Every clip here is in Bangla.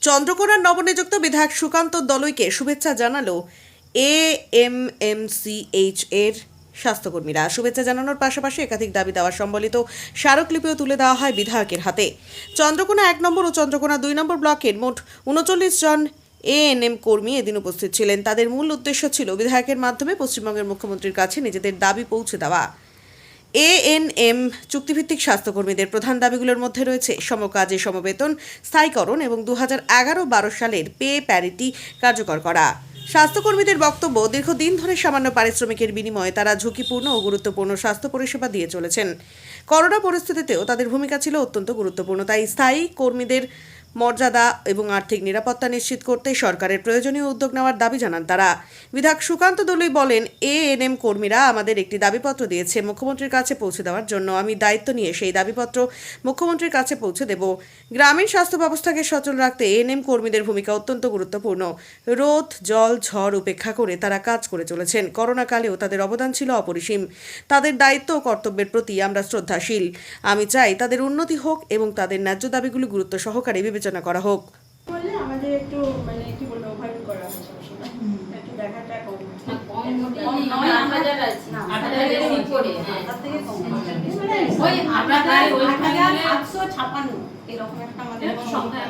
চন্দ্রকোনার নবনিযুক্ত বিধায়ক সুকান্ত দলুইকে শুভেচ্ছা জানালো এএমএমসিএইচ এর স্বাস্থ্যকর্মীরা। শুভেচ্ছা জানানোর পাশাপাশি একাধিক দাবি দেওয়া সম্বলিত স্মারকলিপিও তুলে দেওয়া হয় বিধায়কের হাতে। চন্দ্রকোনা 1 নম্বর ও চন্দ্রকোনা 2 নম্বর ব্লকের মোট 39 জন এএনএম কর্মী এদিন উপস্থিত ছিলেন। তাদের মূল উদ্দেশ্য ছিল বিধায়কের মাধ্যমে পশ্চিমবঙ্গের মুখ্যমন্ত্রীর কাছে নিজেদের দাবি পৌঁছে দেওয়া। এএনএম চুক্তিভিত্তিক স্বাস্থ্যকর্মীদের প্রধান দাবিগুলোর মধ্যে রয়েছে সমকাজে সমবেতন স্থায়ীকরণ এবং 2011-12 সালের পে প্যারিটি কার্যকর করা। স্বাস্থ্যকর্মীদের বক্তব্য, দীর্ঘদিন ধরে সামান্য পারিশ্রমিকের বিনিময়ে তারা ঝুঁকিপূর্ণ ও গুরুত্বপূর্ণ স্বাস্থ্য পরিষেবা দিয়ে চলেছেন। করোনা পরিস্থিতিতেও তাদের ভূমিকা ছিল অত্যন্ত গুরুত্বপূর্ণ। তাই স্থায়ী কর্মীদের মর্যাদা এবং আর্থিক নিরাপত্তা নিশ্চিত করতে সরকারের প্রয়োজনীয় উদ্যোগ নেওয়ার দাবি জানান তারা। বিধায়ক সুকান্ত দলুই বলেন, এএনএম কর্মীরা আমাদের একটি দাবিপত্র দিয়েছে মুখ্যমন্ত্রীর কাছে পৌঁছে দেওয়ার জন্য। আমি দায়িত্ব নিয়ে সেই দাবিপত্র মুখ্যমন্ত্রীর কাছে পৌঁছে দেব। গ্রামীণ স্বাস্থ্য ব্যবস্থাকে সচল রাখতে এএনএম কর্মীদের ভূমিকা অত্যন্ত গুরুত্বপূর্ণ। রোদ জল ঝড় উপেক্ষা করে তারা কাজ করে চলেছেন। করোনাকালেও তাদের অবদান ছিল অপরিসীম। তাদের দায়িত্ব ও কর্তব্যের প্রতি আমরা শ্রদ্ধাশীল। আমি চাই তাদের উন্নতি হোক এবং তাদের ন্যায্য দাবিগুলি গুরুত্ব সহকারে বিবেচনা করা হোক। বললে আমাদের একটু মানে কি বলবো ওভারলুক করা হয় সবসময়, একটু দেখাটা কম নয় 8000 আছে 8000 এর উপরে, তার থেকে কম মানে ওই আমরা প্রায় ওই 8756 এরকম একটা আমাদের সংখ্যা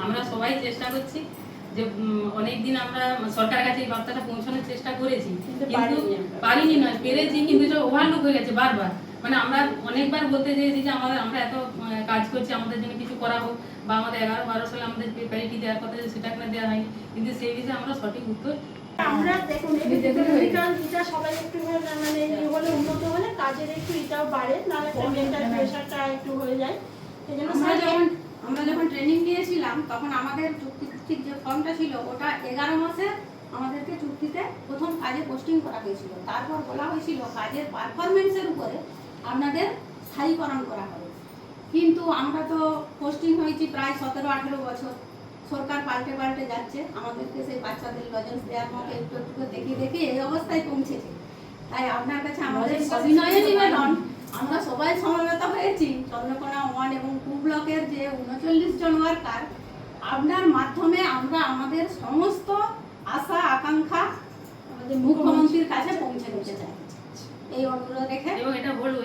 আমরা সবাই চেষ্টা করছি যে অনেক দিন আমরা সরকারের কাছে এই বার্তাটা পৌঁছানোর চেষ্টা করেছি, কিন্তু পারিনি নয়, পেরেছি, কিন্তু এটা ওভারলুক হয়ে গেছে বারবার। মানে আমরা অনেকবার বলতে চেয়েছি যে আমরা এত কাজ করছি, আমাদের জন্য কিছু করা হোক, বা আমাদের 11-12 সালে আমাদের প্যারিটি দেওয়ার কথা সেটা কেন দেওয়া হয়নি, কিন্তু সেই বিষয়ে আমরা সঠিক উত্তর আমরা দেখুন এটা সবাই একটু মানে হলে উন্নত হলে কাজের একটু এটাও বাড়ে, নাহলে মেন্টাল প্রেশারটা একটু হয়ে যায়। সেজন্য আমরা যখন ট্রেনিং নিয়েছিলাম তখন আমাদের চুক্তিভিত্তিক যে ফর্মটা ছিল ওটা 11 মাসে আমাদেরকে চুক্তিতে প্রথম কাজে পোস্টিং করা হয়েছিল। তারপর বলা হয়েছিল কাজের পারফরমেন্সের উপরে আপনাদের স্থায়ীকরণ করা হবে। কিন্তু আমরা তো পোস্টিং হয়েছি প্রায় 17-18 বছর, সরকার পাল্টে পাল্টে যাচ্ছে, আমাদেরকে সেই বাচ্চাদের লজেন্স দেওয়ার মতো একটু একটু দেখে এই অবস্থায় পৌঁছেছে। তাই আপনার কাছে আমাদের সবিনয় নিবেদন, আমরা সবাই সমবেত হয়েছি চন্দ্রকোনা 1 এবং 2 ব্লকের যে 39 জন ওয়ার্কার, আপনার মাধ্যমে আমরা আমাদের সমস্ত আশা আকাঙ্ক্ষা আমাদের মুখ্যমন্ত্রীর কাছে পৌঁছে দিতে চাই। এই অনুরোধ রেখে এবং এটা বলবো